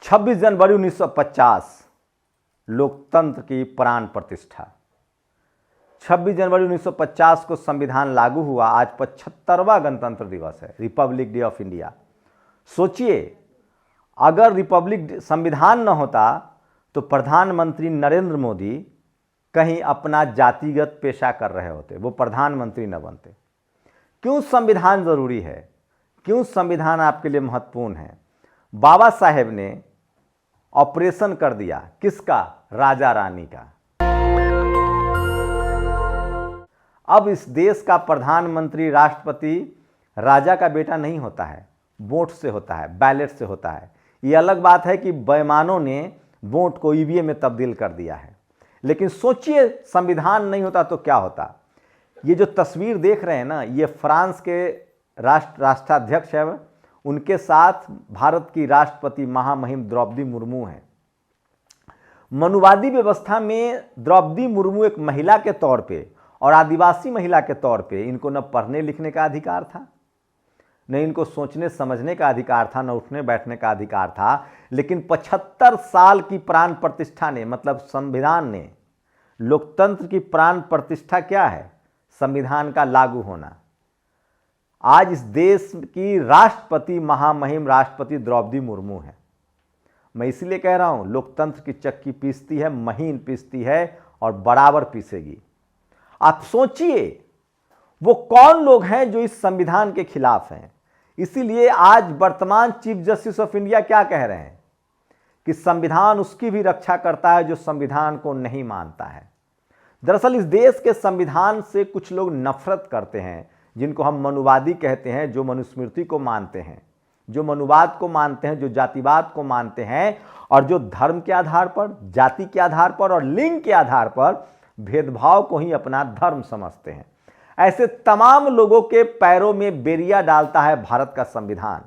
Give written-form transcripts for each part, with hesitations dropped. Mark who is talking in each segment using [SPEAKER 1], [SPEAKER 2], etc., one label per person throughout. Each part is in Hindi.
[SPEAKER 1] 26 जनवरी 1950 लोकतंत्र की प्राण प्रतिष्ठा। 26 जनवरी 1950 को संविधान लागू हुआ। आज 75वां गणतंत्र दिवस है, रिपब्लिक डे ऑफ इंडिया। सोचिए, अगर रिपब्लिक संविधान न होता तो प्रधानमंत्री नरेंद्र मोदी कहीं अपना जातिगत पेशा कर रहे होते, वो प्रधानमंत्री न बनते। क्यों संविधान जरूरी है? क्यों संविधान आपके लिए महत्वपूर्ण है? बाबा साहेब ने ऑपरेशन कर दिया, किसका? राजा रानी का। अब इस देश का प्रधानमंत्री, राष्ट्रपति राजा का बेटा नहीं होता है, वोट से होता है, बैलेट से होता है। ये अलग बात है कि बेईमानों ने वोट को ईवीएम में तब्दील कर दिया है, लेकिन सोचिए संविधान नहीं होता तो क्या होता। ये जो तस्वीर देख रहे हैं ना, ये फ्रांस के राष्ट्राध्यक्ष है, उनके साथ भारत की राष्ट्रपति महामहिम द्रौपदी मुर्मू हैं। मनुवादी व्यवस्था में द्रौपदी मुर्मू एक महिला के तौर पे और आदिवासी महिला के तौर पे इनको न पढ़ने लिखने का अधिकार था, न इनको सोचने समझने का अधिकार था, न उठने बैठने का अधिकार था। लेकिन 75 साल की प्राण प्रतिष्ठा ने, मतलब संविधान ने, लोकतंत्र की प्राण प्रतिष्ठा क्या है? संविधान का लागू होना। आज इस देश की राष्ट्रपति महामहिम राष्ट्रपति द्रौपदी मुर्मू है। मैं इसीलिए कह रहा हूं, लोकतंत्र की चक्की पीसती है, महीन पीसती है और बराबर पीसेगी। आप सोचिए वो कौन लोग हैं जो इस संविधान के खिलाफ हैं। इसीलिए आज वर्तमान चीफ जस्टिस ऑफ इंडिया क्या कह रहे हैं कि संविधान उसकी भी रक्षा करता है जो संविधान को नहीं मानता है। दरअसल इस देश के संविधान से कुछ लोग नफरत करते हैं, जिनको हम मनुवादी कहते हैं, जो मनुस्मृति को मानते हैं, जो मनुवाद को मानते हैं, जो जातिवाद को मानते हैं और जो धर्म के आधार पर, जाति के आधार पर और लिंग के आधार पर भेदभाव को ही अपना धर्म समझते हैं। ऐसे तमाम लोगों के पैरों में बेरिया डालता है भारत का संविधान।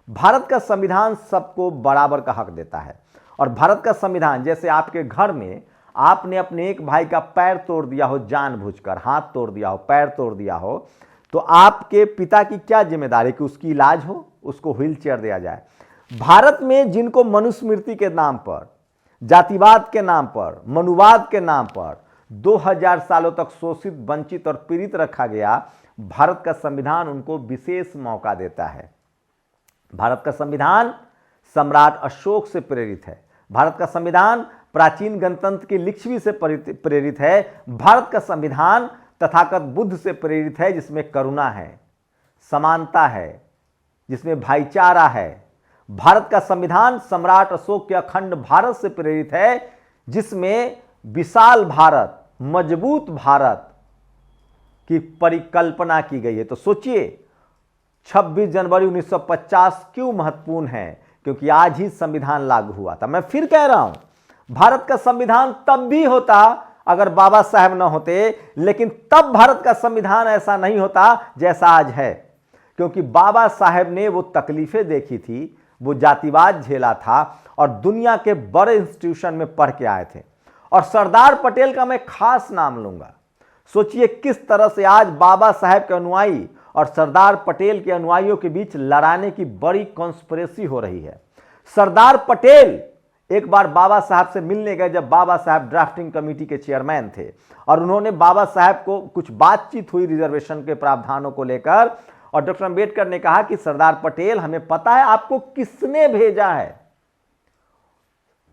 [SPEAKER 1] भारत का संविधान सबको बराबर का हक देता है। और भारत का संविधान, जैसे आपके घर में आपने अपने एक भाई का पैर तोड़ दिया हो जानबूझकर, हाथ तोड़ दिया हो, पैर तोड़ दिया हो, तो आपके पिता की क्या जिम्मेदारी कि उसकी इलाज हो, उसको व्हील चेयर दिया जाए। भारत में जिनको मनुस्मृति के नाम पर, जातिवाद के नाम पर, मनुवाद के नाम पर 2000 सालों तक शोषित, वंचित और पीड़ित रखा गया, भारत का संविधान उनको विशेष मौका देता है। भारत का संविधान सम्राट अशोक से प्रेरित है। भारत का संविधान प्राचीन गणतंत्र की लिच्छवी से प्रेरित है। भारत का संविधान तथागत बुद्ध से प्रेरित है, जिसमें करुणा है, समानता है, जिसमें भाईचारा है। भारत का संविधान सम्राट अशोक के अखंड भारत से प्रेरित है, जिसमें विशाल भारत, मजबूत भारत की परिकल्पना की गई है। तो सोचिए 26 जनवरी 1950 क्यों महत्वपूर्ण है? क्योंकि आज ही संविधान लागू हुआ था। मैं फिर कह रहा हूं, भारत का संविधान तब भी होता अगर बाबा साहेब न होते, लेकिन तब भारत का संविधान ऐसा नहीं होता जैसा आज है। क्योंकि बाबा साहेब ने वो तकलीफें देखी थी, वो जातिवाद झेला था और दुनिया के बड़े इंस्टीट्यूशन में पढ़ के आए थे। और सरदार पटेल का मैं खास नाम लूंगा। सोचिए किस तरह से आज बाबा साहेब के अनुयायी और सरदार पटेल के अनुयायियों के बीच लड़ाने की बड़ी कॉन्स्पिरेसी हो रही है। सरदार पटेल एक बार बाबा साहब से मिलने गए, जब बाबा साहब ड्राफ्टिंग कमेटी के चेयरमैन थे, और उन्होंने बाबा साहब को कुछ बातचीत हुई रिजर्वेशन के प्रावधानों को लेकर, और डॉक्टर अंबेडकर ने कहा कि सरदार पटेल, हमें पता है आपको किसने भेजा है।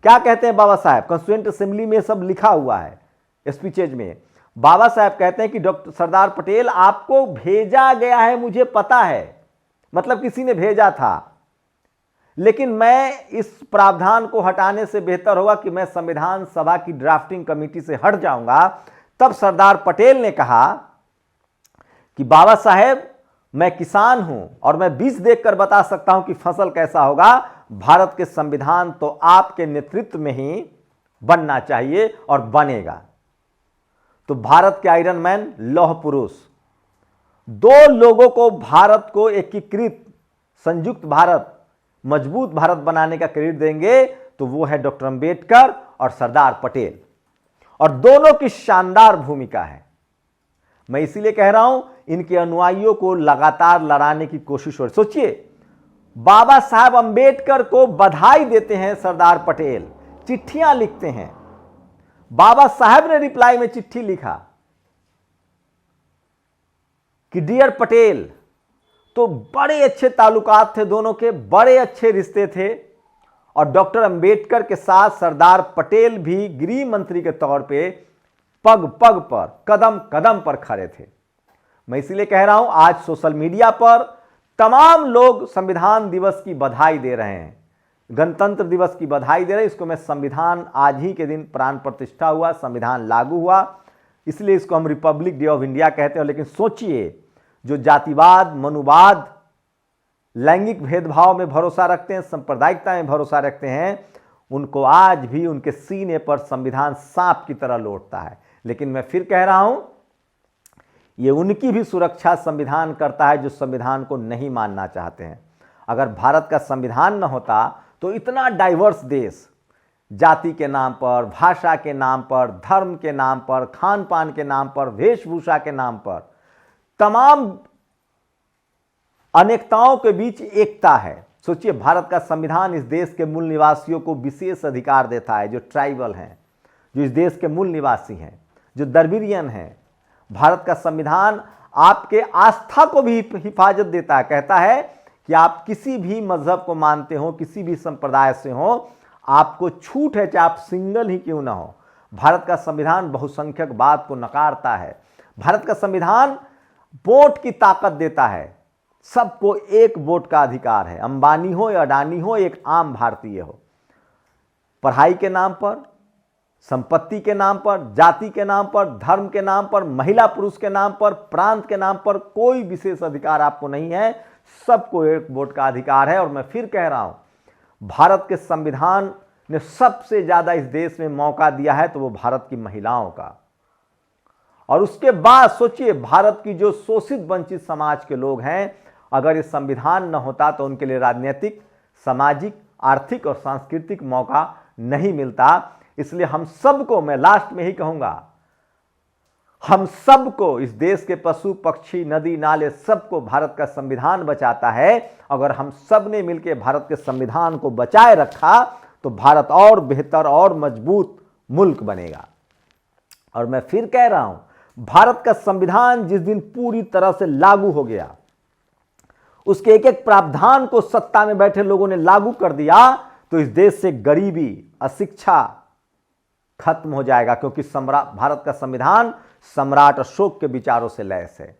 [SPEAKER 1] क्या कहते हैं बाबा साहब? कॉन्स्टिट्यूएंट असेंबली में सब लिखा हुआ है स्पीचेज में। बाबा साहब कहते हैं कि डॉक्टर सरदार पटेल, आपको भेजा गया है, मुझे पता है, मतलब किसी ने भेजा था, लेकिन मैं इस प्रावधान को हटाने से बेहतर होगा कि मैं संविधान सभा की ड्राफ्टिंग कमेटी से हट जाऊंगा। तब सरदार पटेल ने कहा कि बाबा साहेब, मैं किसान हूं और मैं बीज देखकर बता सकता हूं कि फसल कैसा होगा। भारत के संविधान तो आपके नेतृत्व में ही बनना चाहिए और बनेगा। तो भारत के आयरन मैन, लौह पुरुष, दो लोगों को भारत को एकीकृत, संयुक्त भारत, मजबूत भारत बनाने का क्रेडिट देंगे तो वो है डॉक्टर अंबेडकर और सरदार पटेल। और दोनों की शानदार भूमिका है। मैं इसीलिए कह रहा हूं, इनके अनुयायियों को लगातार लड़ाने की कोशिश हो रही। सोचिए बाबा साहब अंबेडकर को बधाई देते हैं सरदार पटेल, चिट्ठियां लिखते हैं। बाबा साहब ने रिप्लाई में चिट्ठी लिखा कि डियर पटेल। तो बड़े अच्छे ताल्लुकात थे दोनों के, बड़े अच्छे रिश्ते थे। और डॉक्टर अंबेडकर के साथ सरदार पटेल भी गृह मंत्री के तौर पे पग पग पर, कदम कदम पर खड़े थे। मैं इसीलिए कह रहा हूं, आज सोशल मीडिया पर तमाम लोग संविधान दिवस की बधाई दे रहे हैं, गणतंत्र दिवस की बधाई दे रहे हैं। इसको मैं संविधान, आज ही के दिन प्राण प्रतिष्ठा हुआ, संविधान लागू हुआ, इसलिए इसको हम रिपब्लिक डे ऑफ इंडिया कहते हैं। लेकिन सोचिए, जो जातिवाद, मनुवाद, लैंगिक भेदभाव में भरोसा रखते हैं, सांप्रदायिकता में भरोसा रखते हैं, उनको आज भी उनके सीने पर संविधान सांप की तरह लौटता है। लेकिन मैं फिर कह रहा हूं, ये उनकी भी सुरक्षा संविधान करता है जो संविधान को नहीं मानना चाहते हैं। अगर भारत का संविधान न होता तो इतना डाइवर्स देश, जाति के नाम पर, भाषा के नाम पर, धर्म के नाम पर, खान पान के नाम पर, वेशभूषा के नाम पर, तमाम अनेकताओं के बीच एकता है। सोचिए, भारत का संविधान इस देश के मूल निवासियों को विशेष अधिकार देता है, जो ट्राइबल हैं, जो इस देश के मूल निवासी हैं, जो द्रविड़ियन हैं। भारत का संविधान आपके आस्था को भी हिफाजत देता है, कहता है कि आप किसी भी मजहब को मानते हो, किसी भी संप्रदाय से हो, आपको छूट है, चाहे आप सिंगल ही क्यों ना हो। भारत का संविधान बहुसंख्यकवाद को नकारता है। भारत का संविधान वोट की ताकत देता है, सबको एक वोट का अधिकार है, अंबानी हो या अडानी हो, एक आम भारतीय हो। पढ़ाई के नाम पर, संपत्ति के नाम पर, जाति के नाम पर, धर्म के नाम पर, महिला पुरुष के नाम पर, प्रांत के नाम पर कोई विशेष अधिकार आपको नहीं है, सबको एक वोट का अधिकार है। और मैं फिर कह रहा हूं, भारत के संविधान ने सबसे ज्यादा इस देश में मौका दिया है तो वो भारत की महिलाओं का। और उसके बाद सोचिए, भारत की जो शोषित वंचित समाज के लोग हैं, अगर ये संविधान न होता तो उनके लिए राजनीतिक, सामाजिक, आर्थिक और सांस्कृतिक मौका नहीं मिलता। इसलिए हम सबको, मैं लास्ट में ही कहूंगा, हम सबको, इस देश के पशु पक्षी, नदी नाले, सबको भारत का संविधान बचाता है। अगर हम सब ने मिलकर भारत के संविधान को बचाए रखा तो भारत और बेहतर और मजबूत मुल्क बनेगा। और मैं फिर कह रहा हूं, भारत का संविधान जिस दिन पूरी तरह से लागू हो गया, उसके एक एक प्रावधान को सत्ता में बैठे लोगों ने लागू कर दिया, तो इस देश से गरीबी, अशिक्षा खत्म हो जाएगा। क्योंकि भारत का संविधान सम्राट अशोक के विचारों से लैस है।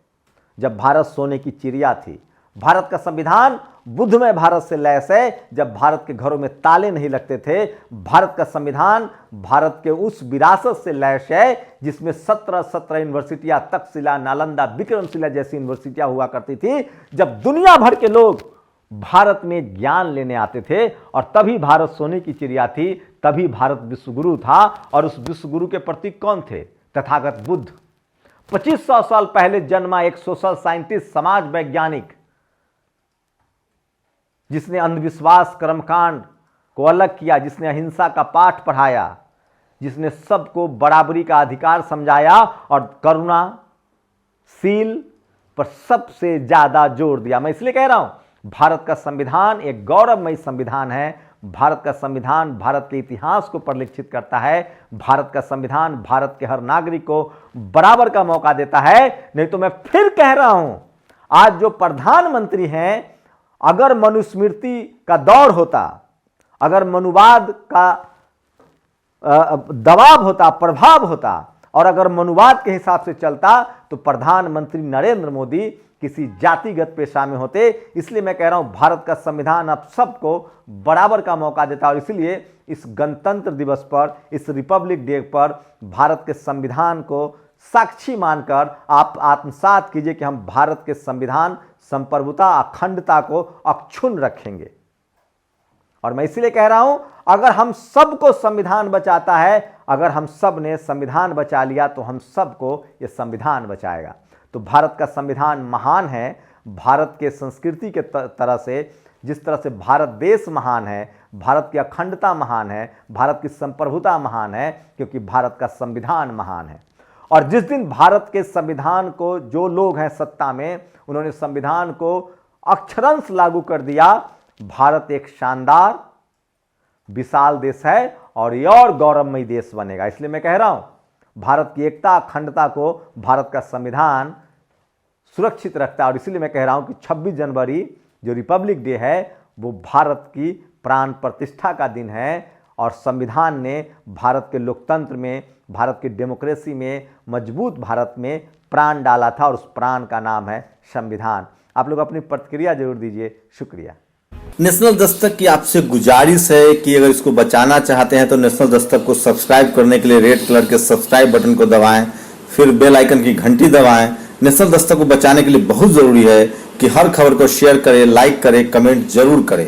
[SPEAKER 1] जब भारत सोने की चिड़िया थी, भारत का संविधान बुद्धमय भारत से लैस है। जब भारत के घरों में ताले नहीं लगते थे, भारत का संविधान भारत के उस विरासत से लैस है जिसमें 17 यूनिवर्सिटियां, तक्षशिला, नालंदा, विक्रमशिला जैसी यूनिवर्सिटियां हुआ करती थी। जब दुनिया भर के लोग भारत में ज्ञान लेने आते थे, और तभी भारत सोने की चिड़िया थी, तभी भारत विश्वगुरु था। और उस विश्वगुरु के प्रतीक कौन थे? तथागत बुद्ध। 2500 साल पहले जन्मा एक सोशल साइंटिस्ट, समाज वैज्ञानिक, जिसने अंधविश्वास, कर्मकांड को अलग किया, जिसने अहिंसा का पाठ पढ़ाया, जिसने सबको बराबरी का अधिकार समझाया और करुणाशील पर सबसे ज्यादा जोर दिया। मैं इसलिए कह रहा हूं, भारत का संविधान एक गौरवमयी संविधान है। भारत का संविधान भारत के इतिहास को परिलक्षित करता है। भारत का संविधान भारत के हर नागरिक को बराबर का मौका देता है। नहीं तो मैं फिर कह रहा हूं, आज जो प्रधानमंत्री हैं, अगर मनुस्मृति का दौर होता, अगर मनुवाद का दबाव होता, प्रभाव होता, और अगर मनुवाद के हिसाब से चलता, तो प्रधानमंत्री नरेंद्र मोदी किसी जातिगत पेशा में होते। इसलिए मैं कह रहा हूं, भारत का संविधान आप सबको बराबर का मौका देता है। और इसलिए इस गणतंत्र दिवस पर, इस रिपब्लिक डे पर भारत के संविधान को साक्षी मानकर आप आत्मसात कीजिए कि हम भारत के संविधान, संप्रभुता, अखंडता को अक्षुण्ण रखेंगे। और मैं इसलिए कह रहा हूं, अगर हम सबको संविधान बचाता है, अगर हम सब ने संविधान बचा लिया, तो हम सबको ये संविधान बचाएगा। तो भारत का संविधान महान है। भारत के संस्कृति के तरह से, जिस तरह से भारत देश महान है, भारत की अखंडता महान है, भारत की संप्रभुता महान है, क्योंकि भारत का संविधान महान है। और जिस दिन भारत के संविधान को, जो लोग हैं सत्ता में, उन्होंने संविधान को अक्षरंश लागू कर दिया, भारत एक शानदार विशाल देश है और ये और गौरवमयी देश बनेगा। इसलिए मैं कह रहा हूं, भारत की एकता अखंडता को भारत का संविधान सुरक्षित रखता है। और इसीलिए मैं कह रहा हूं कि 26 जनवरी जो रिपब्लिक डे है वो भारत की प्राण प्रतिष्ठा का दिन है और संविधान ने भारत के लोकतंत्र में, भारत की डेमोक्रेसी में, मजबूत भारत में प्राण डाला था और उस प्राण का नाम है संविधान। आप लोग अपनी प्रतिक्रिया जरूर दीजिए। शुक्रिया।
[SPEAKER 2] नेशनल दस्तक की आपसे गुजारिश है कि अगर इसको बचाना चाहते हैं तो नेशनल दस्तक को सब्सक्राइब करने के लिए रेड कलर के सब्सक्राइब बटन को दबाएं, फिर बेल आइकन की घंटी दबाएं। नेशनल दस्तक को बचाने के लिए बहुत जरूरी है कि हर खबर को शेयर करें, लाइक करें, कमेंट जरूर करें।